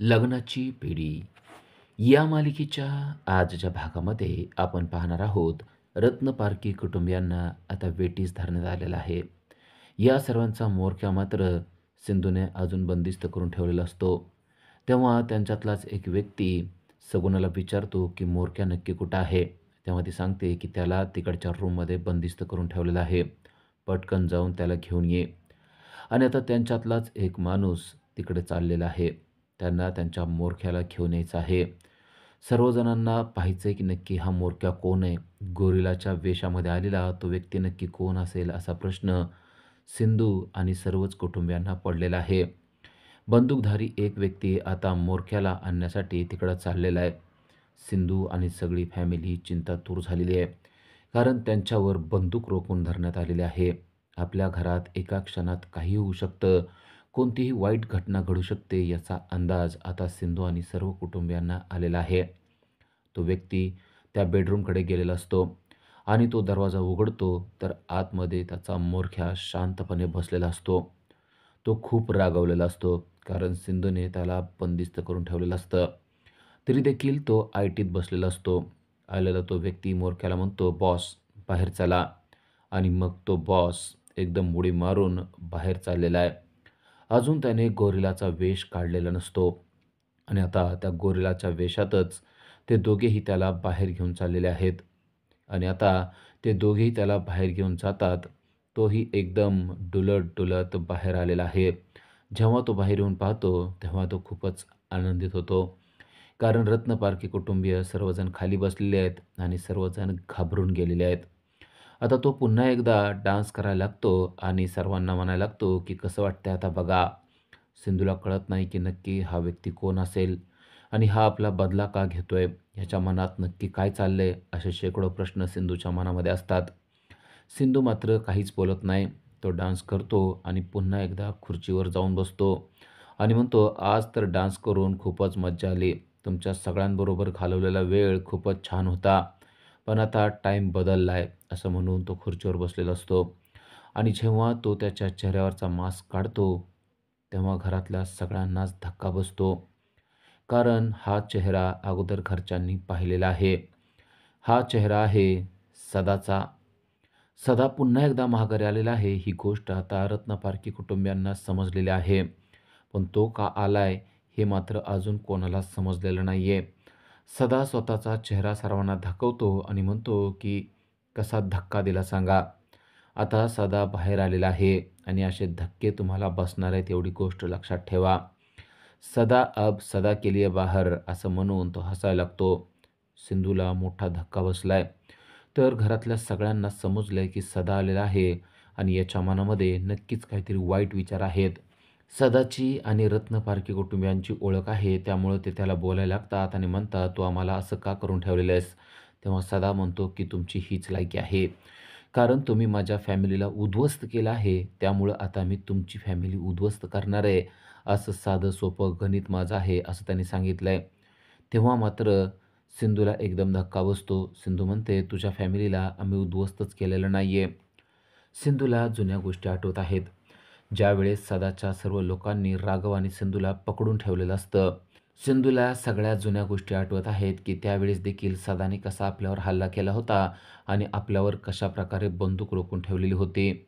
लग्नाची पिढी या मालिकेच्या आजच्या भागामध्ये आपण पाहणार आहोत. रत्नपारखी कुटुंबियांना आता वेठीस धरण्यात आलेलं आहे. या सर्वांचा म्होरक्या मात्र सिंधूने अजून बंदिस्त करून ठेवलेला असतो. तेव्हा त्यांच्यातलाच एक व्यक्ती सगुणाला विचारतो की म्होरक्या नक्की कुठं आहे. तेव्हा ती सांगते की त्याला तिकडच्या रूममध्ये बंदिस्त करून ठेवलेलं आहे. पटकन जाऊन त्याला घेऊन ये. आणि आता त्यांच्यातलाच एक माणूस तिकडे चाललेला आहे. त्यांना त्यांच्या म्होरक्याला घेऊन यायचं आहे. सर्वजणांना पाहायचं आहे की नक्की हा म्होरक्या कोण आहे? गोरिलाच्या वेशामध्ये आलेला तो व्यक्ती नक्की कोण असेल? असा प्रश्न सिंधू आणि सर्वच कुटुंबियांना पडलेला आहे. बंदूकधारी एक व्यक्ती आता म्होरक्याला आणण्यासाठी तिकडं चाललेला आहे. सिंधू आणि सगळी फॅमिली चिंतातूर झालेली आहे. कारण त्यांच्यावर बंदूक रोखून धरण्यात आलेली आहे. आपल्या घरात एका क्षणात काहीही होऊ शकतं. कोणतीही वाईट घटना घडू शकते याचा अंदाज आता सिंधू आणि सर्व कुटुंबियांना आलेला आहे. तो व्यक्ती त्या बेडरूमकडे गेलेला असतो आणि तो दरवाजा उघडतो तर आतमध्ये त्याचा म्होरक्या शांतपणे बसलेला असतो. तो खूप रागावलेला असतो कारण सिंधूने त्याला बंदिस्त करून ठेवलेलं असतं. तरी देखील तो ऐटीत बसलेला असतो. आलेला तो व्यक्ती म्होरक्याला म्हणतो, "बॉस बाहेर चला." आणि मग तो बॉस एकदम उडी मारून बाहेर चाललेला आहे. अजून त्याने गोरिलाचा वेश काढलेला नसतो आणि आता त्या गोरिलाच्या वेशातच ते दोघेही त्याला बाहेर घेऊन चाललेले आहेत. आणि आता ते दोघेही त्याला बाहेर घेऊन जातात. तोही एकदम डुलत-डुलत बाहेर आलेला आहे. जेव्हा तो बाहेर येऊन पाहतो, तेव्हा तो खूपच आनंदित होतो. कारण रत्नपारखी कुटुंबीय सर्वजण खाली बसलेले आहेत आणि सर्वजण घाबरून गेलेले आहेत. आता तो पुन्हा एकदा डान्स करायला लागतो आणि सर्वांना म्हणायला लागतो, की "कसं वाटतंय आता बघा." सिंधूला कळत नाही, की नक्की हा व्यक्ती कोण असेल आणि हा आपला बदला का घेतोय? ह्याच्या मनात नक्की काय चाललंय? असे शेकडो प्रश्न सिंधूच्या मनामध्ये असतात. सिंधू मात्र काहीच बोलत नाही. तो डान्स करतो आणि पुन्हा एकदा खुर्चीवर जाऊन बसतो आणि म्हणतो, "आज तर डान्स करून खूपच मज्जा आली. तुमच्या सगळ्यांबरोबर घालवलेला वेळ खूपच छान होता. पण आता टाईम बदलला आहे." असं म्हणून तो खुर्चीवर बसलेला असतो आणि जेव्हा तो त्याच्या चेहऱ्यावरचा मास्क काढतो, तेव्हा घरातल्या सगळ्यांनाच धक्का बसतो. कारण हा चेहरा अगोदर घरच्यांनी पाहिलेला आहे. हा चेहरा आहे सदाचा. सदा पुन्हा एकदा माघारी आलेला आहे ही गोष्ट आता रत्नपारखी कुटुंबियांना समजलेली आहे. पण तो का आलाय हे मात्र अजून कोणालाच समजलेलं नाहीये. सदा स्वतःचा चेहरा सर्वांना दाखवतो आणि म्हणतो की कसा धक्का दिला सांगा. आता सदा बाहेर आलेला आहे आणि असे धक्के तुम्हाला बसणार आहेत एवढी गोष्ट लक्षात ठेवा. सदा अब सदा के लिए बाहर असं म्हणून तो हसायला लागतो. सिंधूला मोठा धक्का बसलाय. तर घरातल्या सगळ्यांना समजलंय की सदा आलेला आहे आणि याच्या मनामध्ये नक्कीच काहीतरी वाईट विचार आहेत. सदाची आणि रत्नपारखी कुटुंबियांची ओळख आहे त्यामुळं ते त्याला बोलायला लागतात आणि म्हणतात, "तू आम्हाला असं का करून ठेवलेलं आहेस?" तेव्हा सदा म्हणतो की "तुमची हीच लायकी आहे. कारण तुम्ही माझ्या फॅमिलीला उद्ध्वस्त केलं आहे, त्यामुळं आता मी तुमची फॅमिली उद्ध्वस्त करणार आहे. असं साधं सोपं गणित माझं आहे," असं त्यांनी सांगितलंय. तेव्हा मात्र सिंधूला एकदम धक्का बसतो. सिंधू म्हणते, "तुझ्या फॅमिलीला आम्ही उद्ध्वस्तच केलेलं नाहीये." सिंधूला जुन्या गोष्टी आठवत आहेत. ज्यावेळेस सदाच्या सर्व लोकांनी राघव आणि सिंधूला पकडून ठेवलेलं असतं. सिंधूला सगळ्या जुन्या गोष्टी आठवत आहेत, की त्यावेळेस देखील सदाने कसा आपल्यावर हल्ला केला होता आणि आपल्यावर कशाप्रकारे बंदूक रोखून ठेवलेली होती.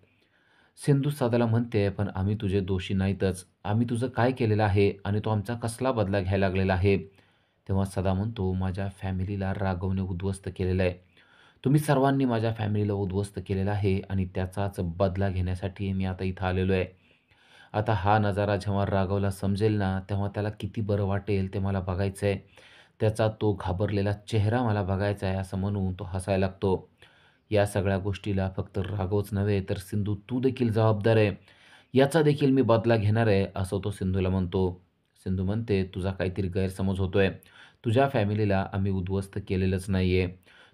सिंधू सदाला म्हणते, "पण आम्ही तुझे दोषी नाहीतच. आम्ही तुझं काय केलेलं आहे आणि तो आमचा कसला बदला घ्यायला लागलेला आहे?" तेव्हा सदा म्हणतो, "माझ्या फॅमिलीला राघवने उद्ध्वस्त केलेलं आहे. तुम्ही सर्वांनी माझ्या फॅमिलीला उद्ध्वस्त केलेलं आहे आणि त्याचाच बदला घेण्यासाठी मी आता इथं आलेलो आहे. आता हा नजारा जेव्हा राघवला समजेल ना, तेव्हा त्याला किती बरं वाटेल ते मला बघायचं आहे. त्याचा तो घाबरलेला चेहरा मला बघायचा आहे." असं म्हणून तो हसायला लागतो. या सगळ्या गोष्टीला फक्त राघवच नव्हे, तर सिंधू तू देखील जबाबदार आहे. याचा देखील मी बदला घेणार आहे, असं तो सिंधूला म्हणतो. सिंधू म्हणते, "तुझा काहीतरी गैरसमज होतोय. तुझ्या फॅमिलीला आम्ही उद्ध्वस्त केलेलंच नाहीये.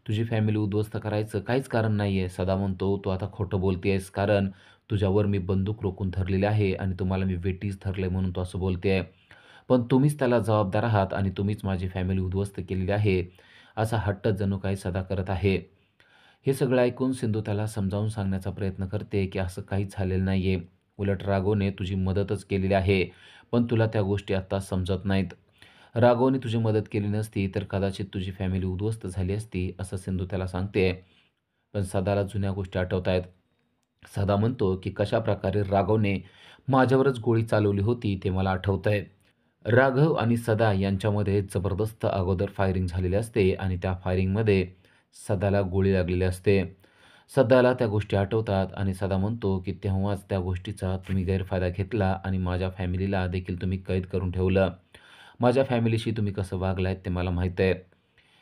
तुझी फॅमिली उद्ध्वस्त करायचं काहीच कारण नाहीये." सदा म्हणतो, "तू आता खोटं बोलतेयस कारण तुझ्यावर मी बंदूक रोखून धरलेली आहे आणि तुम्हाला मी वेठीस धरलंय म्हणून तू असं बोलतेय. पण तुम्हीच त्याला जबाबदार आहात आणि तुम्हीच माझी फॅमिली उद्ध्वस्त केलेली आहे." असा हट्ट जणू काही सदा करत आहे. हे सगळं ऐकून सिंधू त्याला समजावून सांगण्याचा प्रयत्न करते, की असं काहीच झालेलं नाहीये. उलट राघवने तुझी मदतच केलेली आहे. पण तुला त्या गोष्टी आत्ता समजत नाहीत. राघवने तुझी मदत केली नसती तर कदाचित तुझी फॅमिली उद्ध्वस्त झाली असती, असं सिंधू त्याला सांगते. पण सदाला जुन्या गोष्टी आठवतायत. सदा म्हणतो, की कशाप्रकारे राघवने माझ्यावरच गोळी चालवली होती ते मला आठवतंय. राघव आणि सदा यांच्यामध्ये जबरदस्त अगोदर फायरिंग झालेली असते आणि त्या फायरिंगमध्ये सदाला गोळी लागलेली असते. सदाला त्या गोष्टी आठवतात आणि सदा म्हणतो, की तेव्हाच त्या गोष्टीचा तुम्ही गैरफायदा घेतला आणि माझ्या फॅमिलीला देखील तुम्ही कैद करून ठेवलं. माझ्या फॅमिलीशी तुम्ही कसं वागलात ते मला माहीत आहे.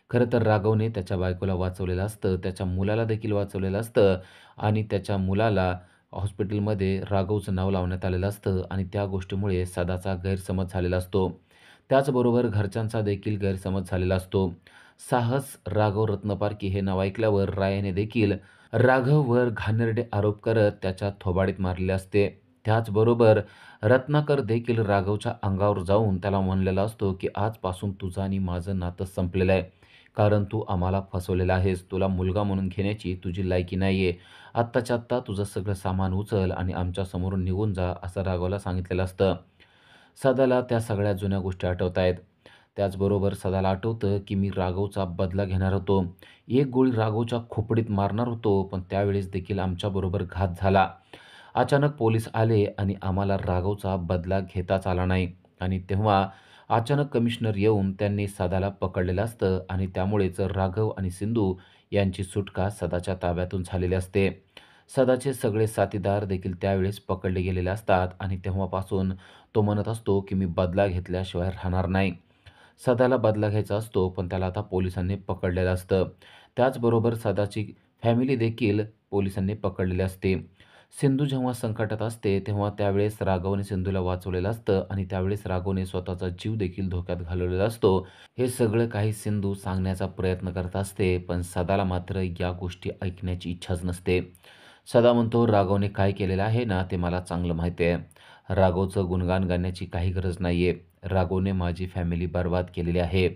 खरं तर राघवने त्याच्या बायकोला वाचवलेलं असतं, त्याच्या मुलाला देखील वाचवलेलं असतं आणि त्याच्या मुलाला हॉस्पिटलमध्ये राघवचं नाव लावण्यात आलेलं असतं आणि त्या गोष्टीमुळे सदाचा गैरसमज झालेला असतो. त्याचबरोबर घरच्यांचा देखील गैरसमज झालेला असतो. साहस राघव रत्नपारखी हे नाव ऐकल्यावर रायाने देखील राघववर घाणेरडे आरोप करत त्याच्या थोबाडीत मारले असते. त्याचबरोबर रत्नाकर देखील राघवच्या अंगावर जाऊन त्याला म्हणलेला असतो, की आजपासून तुझं आणि माझं नातं संपलेलं आहे. कारण तू आम्हाला फसवलेला आहेस. तुला मुलगा म्हणून घेण्याची तुझी लायकी नाहीये. आत्ताच्या आत्ता तुझं सगळं सामान उचल आणि आमच्यासमोरून निघून जा, असं राघवला सांगितलेलं असतं. सदाला त्या सगळ्या जुन्या गोष्टी आठवतायत. त्याचबरोबर सदाला आठवतं, की मी राघवचा बदला घेणार होतो. एक गोळी राघवच्या खोपडीत मारणार होतो, पण त्यावेळेस देखील आमच्याबरोबर घात झाला. अचानक पोलीस आले आणि आम्हाला राघवचा बदला घेताच आला नाही आणि तेव्हा अचानक कमिशनर येऊन त्यांनी सदाला पकडलेलं असतं आणि त्यामुळेच राघव आणि सिंधू यांची सुटका सदाच्या ताब्यातून झालेली असते. सदाचे सगळे साथीदार देखील त्यावेळेस पकडले गेलेले असतात आणि तेव्हापासून तो म्हणत असतो, की मी बदला घेतल्याशिवाय राहणार नाही. सदाला बदला घ्यायचा असतो, पण त्याला आता पोलिसांनी पकडलेलं असतं. त्याचबरोबर सदाची फॅमिली देखील पोलिसांनी पकडलेली असते. सिंधू जेव्हा संकटात असते, तेव्हा त्यावेळेस राघवने सिंधूला वाचवलेलं असतं आणि त्यावेळेस राघवने स्वतःचा जीव देखील धोक्यात घालवलेला असतो. हे सगळं काही सिंधू सांगण्याचा प्रयत्न करत असते, पण सदाला मात्र या गोष्टी ऐकण्याची इच्छाच नसते. सदा म्हणतो, "राघवने काय केलेलं आहे ना, ते मला चांगलं माहिती आहे. राघवचं गुणगान गाण्याची काही गरज नाहीये. राघवने माझी फॅमिली बरबाद केलेली आहे.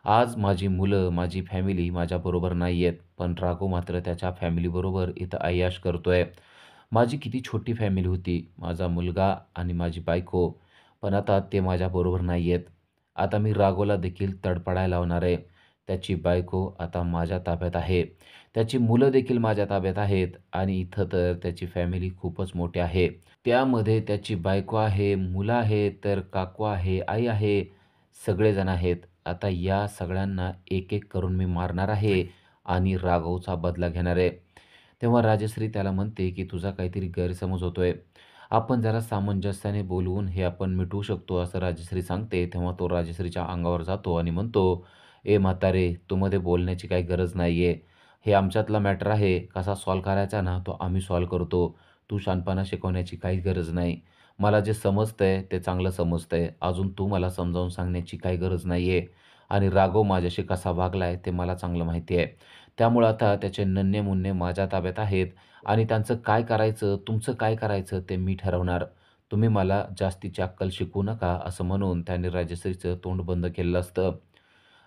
आज माझी मुलं, माझी फॅमिली माझ्याबरोबर नाही आहेत, पण राघव मात्र त्याच्या फॅमिलीबरोबर इथं ऐयाश करतोय. माझी किती छोटी फॅमिली होती, माझा मुलगा आणि माझी बायको, पण आता ते माझ्याबरोबर नाही आहेत. आता मी राघवला देखील तडफडायला लावणार आहे. त्याची बायको आता माझ्या ताब्यात आहे. त्याची मुलं देखील माझ्या ताब्यात आहेत आणि इथं तर त्याची फॅमिली खूपच मोठी आहे. त्यामध्ये त्याची बायको आहे, मुलं आहेत, तर काकू आहे, आई आहे, सगळेजण आहेत. आता या सगळ्यांना एक-एक करून मी मारणार आहे आणि राघवचा बदला घेणार आहे. तेव्हा राजश्री त्याला म्हणते, की तुझा काहीतरी गैरसमज होतोय. आपण जरा सामंजस्याने बोलवून हे आपण मिटवू शकतो, असं राजश्री सांगते. तेव्हा तो राजश्रीच्या अंगावर जातो आणि म्हणतो, "ए म्हातारे, तू मध्ये बोलण्याची काही गरज नाहीये. हे आमच्यातला मॅटर आहे. कसा सॉल्व्ह करायचा ना, तो आम्ही सॉल्व्ह करतो. तू शहाणपणा शिकवण्याची काही गरज नाही. मला जे समजतंय ते चांगलं समजतंय. अजून तू मला समजावून सांगण्याची काही गरज नाहीये आणि राघव माझ्याशी कसा वागलाय ते मला चांगलं माहिती आहे. त्यामुळं आता त्याचे नन्हे-मुन्ने माझ्या ताब्यात आहेत आणि त्यांचं काय करायचं, तुमचं काय करायचं ते मी ठरवणार. तुम्ही मला जास्तीची अक्कल शिकवू नका, असं म्हणून त्याने राजश्रीचं तोंड बंद केलेलं असतं.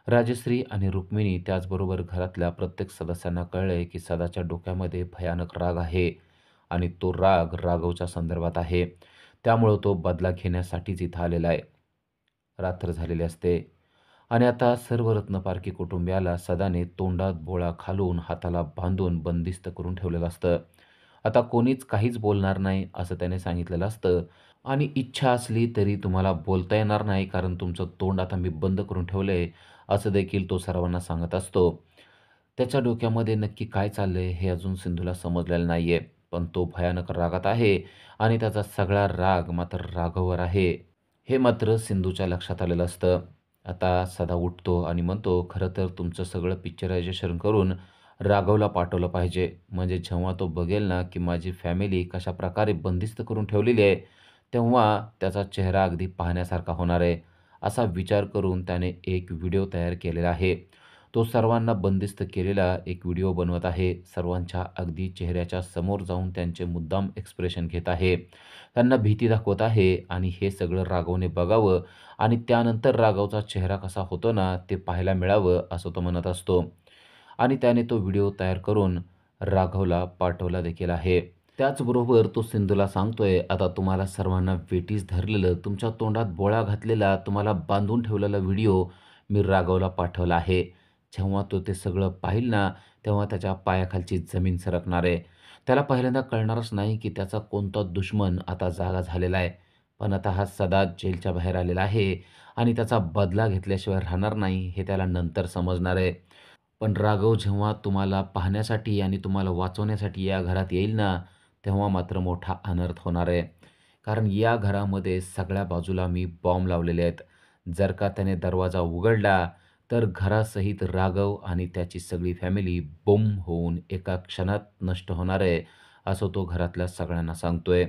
राजश्री आणि रुक्मिणी त्याचबरोबर घरातल्या प्रत्येक सदस्यांना कळलंय, की सदाच्या डोक्यामध्ये भयानक राग आहे आणि तो राग राघवच्या संदर्भात आहे. त्यामुळं तो बदला घेण्यासाठीच इथं आलेला आहे. रात्र झालेली असते आणि आता सर्व रत्नपारखी कुटुंबियाला सदाने तोंडात बोळा घालून, हाताला बांधून बंदिस्त करून ठेवलेलं असतं. आता कोणीच काहीच बोलणार नाही, असं त्याने सांगितलेलं असतं आणि इच्छा असली तरी तुम्हाला बोलता येणार नाही, कारण तुमचं तोंड आता मी बंद करून ठेवलंय, असं देखील तो सर्वांना सांगत असतो. त्याच्या डोक्यामध्ये नक्की काय चाललंय हे अजून सिंधूला समजलेलं नाहीये. पण तो भयानक रागात आहे आणि त्याचा सगळा राग मात्र राघववर आहे. हे मात्र सिंधूच्या लक्षात आलेलं असतं. आता सदा उठतो आणि म्हणतो, "खरं तर तुमचं सगळं पिक्चरायझेशन करून राघवला पाठवलं पाहिजे. म्हणजे जेव्हा तो बघेल ना, की माझी फॅमिली कशाप्रकारे बंदिस्त करून ठेवलेली आहे, तेव्हा त्याचा चेहरा अगदी पाहण्यासारखा होणार आहे." असा विचार करून त्याने एक व्हिडिओ तयार केलेला आहे. तो सर्वांना बंदिस्त केलेला एक व्हिडिओ बनवत आहे. सर्वांच्या अगदी चेहऱ्याच्या समोर जाऊन त्यांचे मुद्दाम एक्सप्रेशन घेत आहे. त्यांना भीती दाखवत आहे आणि हे सगळं राघवने बघावं आणि त्यानंतर राघवचा चेहरा कसा होतो ना, ते पाहायला मिळावं असं तो म्हणत असतो. आणि त्याने तो व्हिडिओ तयार करून राघवला पाठवला देखील आहे. त्याचबरोबर तो सिंधूला सांगतोय, "आता तुम्हाला सर्वांना वेठीस धरलेलं, तुमच्या तोंडात बोळा घातलेला, तुम्हाला बांधून ठेवलेला व्हिडिओ मी राघवला पाठवला आहे. जेव्हा तो ते सगळं पाहील ना, तेव्हा त्याच्या पायाखालची जमीन सरकणार आहे. त्याला पहिल्यांदा कळणारच नाही की त्याचा कोणता दुश्मन आता जागा झालेला आहे. पण आता हा सदा जेलच्या बाहेर आलेला आहे आणि त्याचा बदला घेतल्याशिवाय राहणार नाही, हे त्याला नंतर समजणार आहे. पण राघव जेव्हा तुम्हाला पाहण्यासाठी आणि तुम्हाला वाचवण्यासाठी या घरात येईल ना, तेव्हा मात्र मोठा अनर्थ होणार आहे. कारण या घरामध्ये सगळ्या बाजूला मी बॉम्ब लावलेले आहेत. जर का त्याने दरवाजा उघडला, तर घरासहित राघव आणि त्याची सगळी फॅमिली बूम होऊन एका क्षणात नष्ट होणार आहे, असं तो घरातल्या सगळ्यांना सांगतोय.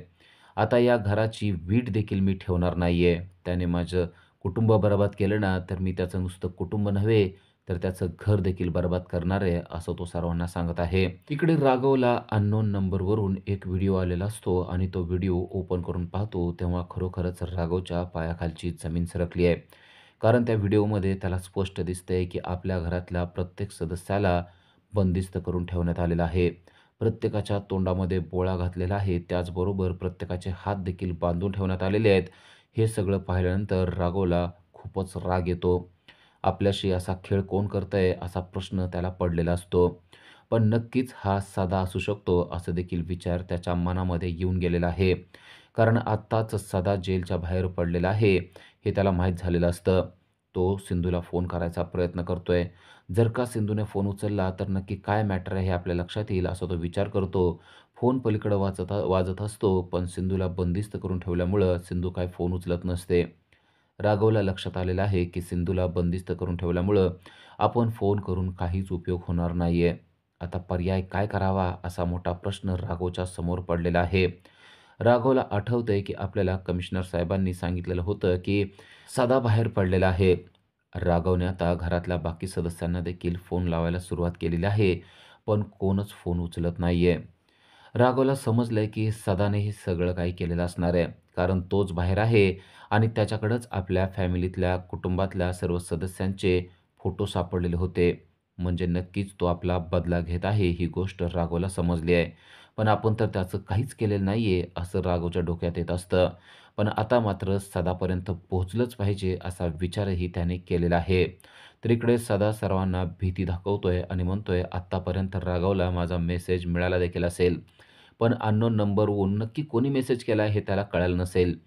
आता या घराची वीट देखील मी ठेवणार नाहीये. त्याने माझं कुटुंब बरबाद केलं ना, तर मी त्याचं नुसतं कुटुंब नव्हे, तर त्याचं घर देखील बरबाद करणार आहे, असं तो सर्वांना सांगत आहे. इकडे राघवला अननोन नंबरवरून एक व्हिडिओ आलेला असतो आणि तो व्हिडिओ ओपन करून पाहतो, तेव्हा खरोखरच राघवच्या पायाखालची जमीन सरकली आहे. कारण त्या व्हिडिओमध्ये त्याला स्पष्ट दिसतंय, की आपल्या घरातल्या प्रत्येक सदस्याला बंदिस्त करून ठेवण्यात आलेलं आहे. प्रत्येकाच्या तोंडामध्ये बोळा घातलेला आहे. त्याचबरोबर प्रत्येकाचे हात देखील बांधून ठेवण्यात आलेले आहेत. हे सगळं पाहिल्यानंतर राघवला खूपच राग येतो. आपल्याशी असा खेळ कोण करतंय असा प्रश्न त्याला पडलेला असतो. पण नक्कीच हा साधा असू शकतो असा देखील विचार त्याच्या मनामध्ये येऊन गेलेला आहे. कारण आत्ताच सदा जेलच्या बाहेर पडलेला आहे हे त्याला माहीत झालेलं असतं. तो सिंधूला फोन करायचा प्रयत्न करतोय. जर का सिंधूने फोन उचलला तर नक्की काय मॅटर आहे हे आपल्या लक्षात येईल असा तो विचार करतो. फोन पलीकडे वाजत असतो पण सिंधूला बंदिस्त करून ठेवल्यामुळं सिंधू काय फोन उचलत नसते. राघवला लक्षात आलेलं आहे की सिंधूला बंदिस्त करून ठेवल्यामुळं आपण फोन करून काहीच उपयोग होणार नाहीये. आता पर्याय काय करावा असा मोठा प्रश्न राघवच्या समोर पडलेला आहे. राघवला आठवतंय की आपल्याला कमिशनर साहेबांनी सांगितलेलं होतं की सदा बाहेर पडलेला आहे. राघवने आता घरातल्या बाकी सदस्यांना देखील फोन लावायला सुरुवात केलेली आहे, पण कोणच फोन उचलत नाहीये. राघवला समजलंय की सदाने हे सगळं काही केलेलं असणार आहे. कारण तोच बाहेर आहे आणि त्याच्याकडंच आपल्या फॅमिलीतल्या, कुटुंबातल्या सर्व सदस्यांचे फोटो सापडलेले होते. म्हणजे नक्कीच तो आपला बदला घेत आहे, ही गोष्ट राघवला समजली आहे. पण आपण तर त्याचं काहीच केलेलं नाहीये, असं राघवच्या डोक्यात येत असतं. पण आता मात्र सदापर्यंत पोहोचलंच पाहिजे, असा विचारही त्याने केलेला आहे. तर इकडे सदा सर्वांना भीती दाखवतोय आणि म्हणतोय, "आत्तापर्यंत राघवला माझा मेसेज मिळाला देखील असेल, पण अननोन नंबरवरून नक्की कोणी मेसेज केला हे त्याला कळालं नसेल.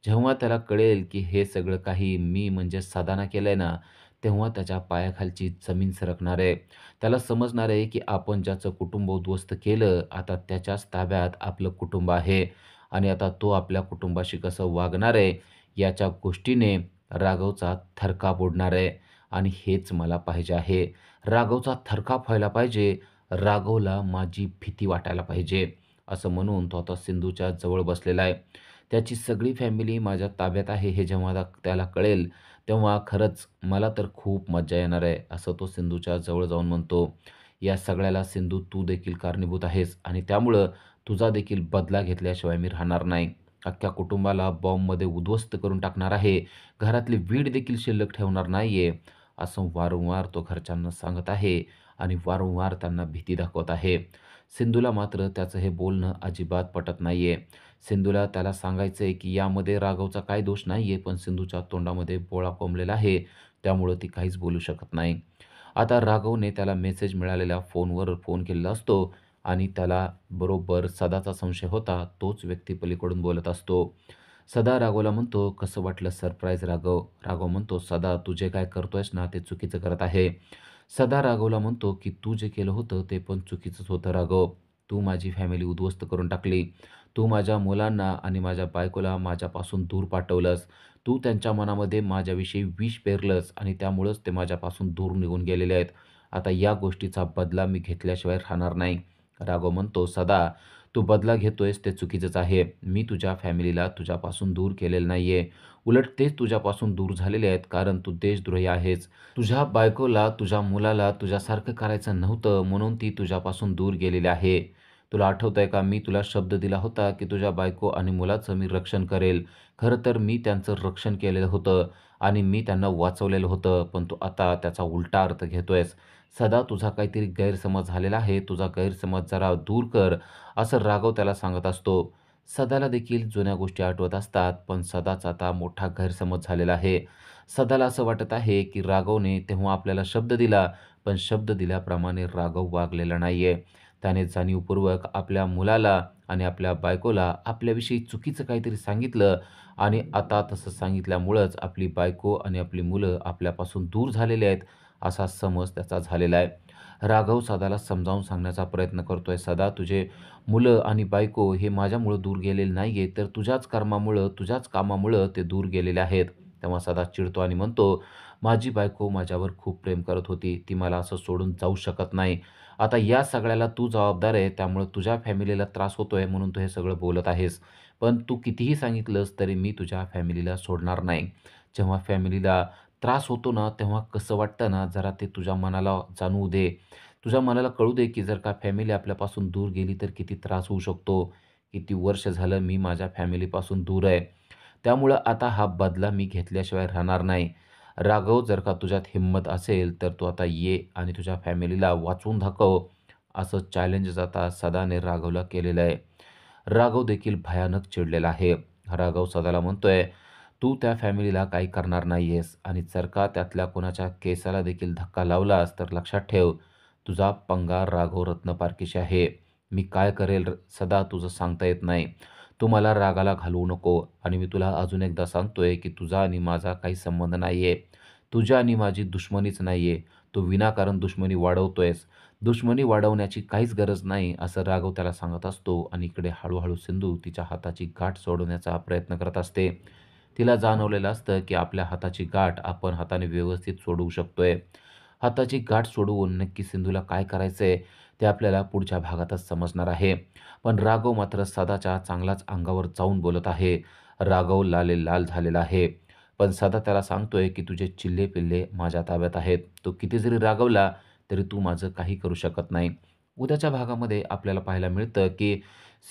जेव्हा त्याला कळेल, की हे सगळं काही मी म्हणजे सदाना केलंय ना, तेव्हा त्याच्या पायाखालची जमीन सरकणार आहे. त्याला समजणार आहे, की आपण ज्याचं कुटुंब उद्ध्वस्त केलं, आता त्याच्याच ताब्यात आपलं कुटुंब आहे आणि आता तो आपल्या कुटुंबाशी कसं वागणार आहे, याच्या गोष्टीने राघवचा थरकाप उडणार आहे आणि हेच मला पाहिजे आहे. राघवचा थरकाप व्हायला पाहिजे, राघवला माझी भीती वाटायला पाहिजे. असं म्हणून तो आता सिंधूच्या जवळ बसलेला आहे. त्याची सगळी फॅमिली माझ्या ताब्यात आहे हे जेव्हा त्याला कळेल, तेव्हा खरंच मला तर खूप मज्जा येणार आहे, असं तो सिंधूच्या जवळ जाऊन म्हणतो. या सगळ्याला सिंधू तू देखील कारणीभूत आहेस आणि त्यामुळं तुझा देखील बदला घेतल्याशिवाय मी राहणार नाही. अख्ख्या कुटुंबाला बॉम्बमध्ये उद्ध्वस्त करून टाकणार आहे. घरातली वीट देखील शिल्लक ठेवणार नाहीये, असं वारंवार तो घरच्यांना सांगत आहे आणि वारंवार त्यांना भीती दाखवत आहे. सिंधूला मात्र त्याचं हे बोलणं अजिबात पटत नाहीये. सिंधूला त्याला सांगायचंय, की यामध्ये राघवचा काही दोष नाहीये, पण सिंधूच्या तोंडामध्ये बोळा कोंबलेला आहे, त्यामुळं ती काहीच बोलू शकत नाही. आता राघवने त्याला मेसेज मिळालेल्या फोनवर फोन केलेला असतो आणि त्याला बरोबर सदाचा संशय होता, तोच व्यक्ती पलीकडून बोलत असतो. सदा राघवला म्हणतो, "कसं वाटलं सरप्राईज राघव?" राघव म्हणतो, "सदा तू जे काय करतोयस ना, ते चुकीचं करत आहे." सदा राघवला म्हणतो, की "तू जे केलं होतं ते पण चुकीचंच होतं राघव. तू माझी फॅमिली उद्ध्वस्त करून टाकली. तू माझ्या मुलांना आणि माझ्या बायकोला माझ्यापासून दूर पाठवलंस. तू त्यांच्या मनामध्ये माझ्याविषयी विष पेरलंस आणि त्यामुळंच ते माझ्यापासून दूर निघून गेलेले आहेत. आता या गोष्टीचा बदला मी घेतल्याशिवाय राहणार नाही." राघव म्हणतो, "सदा तू बदला घेतोयस ते चुकीचंच आहे. मी तुझ्या फॅमिलीला तुझ्यापासून दूर केलेलं नाहीये. उलट तेच तुझ्यापासून दूर झालेले आहेत कारण तू देशद्रोही आहेस. तुझ्या बायकोला, तुझ्या मुलाला तुझ्यासारखं करायचं नव्हतं म्हणून ती तुझ्यापासून दूर गेलेली आहे. तुला आठवतंय का मी तुला शब्द दिला होता, की तुझ्या बायको आणि मुलाचं मी रक्षण करेल. खरं तर मी त्यांचं रक्षण केलेलं होतं आणि मी त्यांना वाचवलेलं होतं. पण तू आता त्याचा उलटा अर्थ घेतोयस. सदा तुझा काहीतरी गैरसमज झालेला आहे. तुझा गैरसमज जरा दूर कर." असं राघव त्याला सांगत असतो. सदाला देखील जुन्या गोष्टी आठवत असतात, पण सदाचा आता मोठा गैरसमज झालेला आहे. सदाला असं वाटत आहे, की राघवने तेव्हा आपल्याला शब्द दिला, पण शब्द दिल्याप्रमाणे राघव वागलेला नाहीये. त्याने जाणीवपूर्वक आपल्या मुलाला आणि आपल्या बायकोला आपल्याविषयी चुकीचं काहीतरी सांगितलं आणि आता तसं सांगितल्यामुळंच आपली बायको आणि आपली मुलं आपल्यापासून दूर झालेले आहेत, असा समज त्याचा झालेला आहे. राघव सदाला समजावून सांगण्याचा प्रयत्न करतोय, "सदा, तुझे मुलं आणि बायको हे माझ्यामुळं दूर गेलेले नाहीये, तर तुझ्याच कर्मामुळं, तुझ्याच कामामुळं ते दूर गेलेले आहेत." तेव्हा सदा चिडतो आणि म्हणतो, "माझी बायको माझ्यावर खूप प्रेम करत होती. ती मला असं सोडून जाऊ शकत नाही. आता या सगळ्याला तू जबाबदार आहे. त्यामुळे तुझ्या फॅमिलीला त्रास होतोय म्हणून तू हे सगळं बोलत आहेस. पण तू कितीही सांगितलंस तरी मी तुझ्या फॅमिलीला सोडणार नाही. जेव्हा फॅमिलीला त्रास होतो ना, तेव्हा कसं वाटतं ना, जरा ते तुझ्या मनाला जाणवू दे. तुझ्या मनाला कळू दे, की जर का फॅमिली आपल्यापासून दूर गेली तर किती त्रास होऊ शकतो. किती वर्ष झालं मी माझ्या फॅमिलीपासून दूर आहे. त्यामुळं आता हा बदला मी घेतल्याशिवाय राहणार नाही. राघव, जर का तुझ्यात हिंमत असेल, तर तू आता ये आणि तुझ्या फॅमिलीला वाचवून दाखव." असं चॅलेंज आता सदाने राघवला केलेलं आहे. राघव देखील भयानक चिडलेला आहे. राघव सदाला म्हणतोय, "तू त्या फॅमिलीला काही करणार नाहीयेस आणि जर का त्यातल्या कोणाच्या केसाला देखील धक्का लावलास, तर लक्षात ठेव, तुझा पंगा राघव रत्नपारखीशी आहे. मी काय करेल सदा तुझं सांगता येत नाही. तू मला रागाला घालवू नको आणि मी तुला अजून एकदा सांगतोय, की तुझा आणि माझा काही संबंध नाहीये. तुझ्या आणि माझी दुश्मनीच नाहीये. तू विनाकारण दुश्मनी वाढवतोयस. दुश्मनी वाढवण्याची काहीच गरज नाही." असं राघव त्याला सांगत असतो आणि इकडे हळू सिंधू तिच्या हाताची गाठ सोडवण्याचा प्रयत्न करत असते. तिला जाणवलेलं असतं, की आपल्या हाताची गाठ आपण हाताने व्यवस्थित सोडवू शकतोय. हाताची गाठ सोडवून नक्की सिंधूला काय करायचंय ते आपल्याला पुढच्या भागातच समजणार आहे. पण राघव मात्र सदाच्या चांगलाच अंगावर जाऊन बोलत आहे. राघव लालेलाल झालेला आहे. पण सदा त्याला सांगतोय, की "तुझे चिल्ले-पिल्ले माझ्या ताब्यात आहेत. तू किती जरी रागावला तरी तू माझं काही करू शकत नाही." उद्याच्या भागामध्ये आपल्याला पाहायला मिळतं, की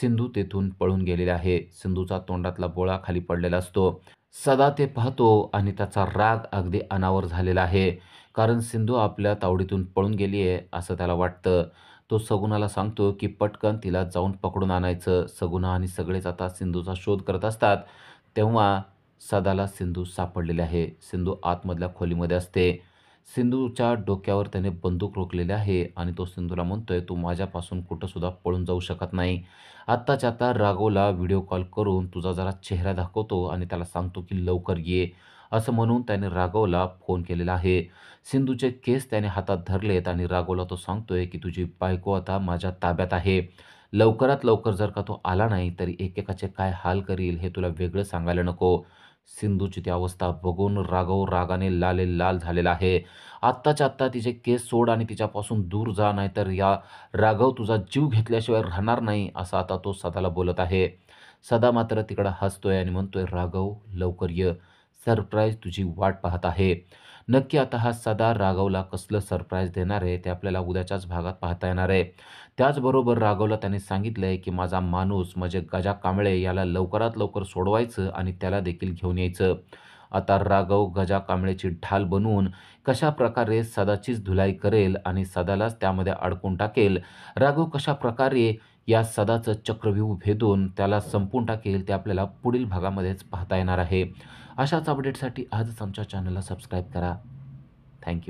सिंधू तेथून पळून गेलेली आहे. सिंधूचा तोंडातला बोळा खाली पडलेला असतो. सदा ते पाहतो आणि त्याचा राग अगदी अनावर झालेला आहे. कारण सिंधू आपल्या तावडीतून पळून गेली आहे असं त्याला वाटतं. तो सगुणाला सांगतो, की पटकन तिला जाऊन पकडून आणायचं. सगुणा आणि सगळेच आता सिंधूचा शोध करत असतात. तेव्हा सदाला सिंधू सापडलेली आहे. सिंधू आतमधल्या खोलीमध्ये असते. सिंधूच्या डोक्यावर त्याने बंदूक रोखलेली आहे आणि तो सिंधूला म्हणतोय, "तू माझ्यापासून कुठंसुद्धा पळून जाऊ शकत नाही." आत्ताच्या आता राघवला व्हिडिओ कॉल करून तुझा जरा चेहरा दाखवतो आणि त्याला सांगतो, की "लवकर ये." असं म्हणून त्याने राघवला फोन केलेला आहे. सिंधूचे केस त्याने हातात धरलेत आणि राघवला तो सांगतोय, की "तुझी बायको आता माझ्या ताब्यात आहे. लवकरात लवकर जर का तो आला नाही, तरी एकेकाचे काय हाल करील हे तुला वेगळं सांगायला नको." सिंधूची ती अवस्था बघून राघव रागाने लालेलाल झालेला आहे. आत्ताच्या आत्ता तिचे केस सोड आणि तिच्यापासून दूर जा, नाहीतर या राघव तुझा जीव घेतल्याशिवाय राहणार नाही, असं आता तो सदाला बोलत आहे. सदा मात्र तिकडं हसतोय आणि म्हणतोय, "राघव, लवकर ये. सरप्राईज तुझी वाट पाहत आहे." नक्की आता हा सदा राघवला कसलं सरप्राईज देणार आहे, ते आपल्याला उद्याच्याच भागात पाहता येणार आहे. त्याचबरोबर राघवला त्याने सांगितलंय, की माझा माणूस म्हणजे गजा कांबळे याला लवकरात लवकर सोडवायचं आणि त्याला देखील घेऊन यायचं. आता राघव गजा कांबळेची ढाल बनवून कशाप्रकारे सदाचीच धुलाई करेल आणि सदालाच त्यामध्ये अडकून टाकेल. राघव कशाप्रकारे या सदाचं चक्रव्यूह भेदून त्याला संपवून टाकेल, ते आपल्याला पुढील भागामध्येच पाहता येणार आहे. अशाच अपडेटसाठी आजच आमच्या चॅनलला सबस्क्राईब करा. थँक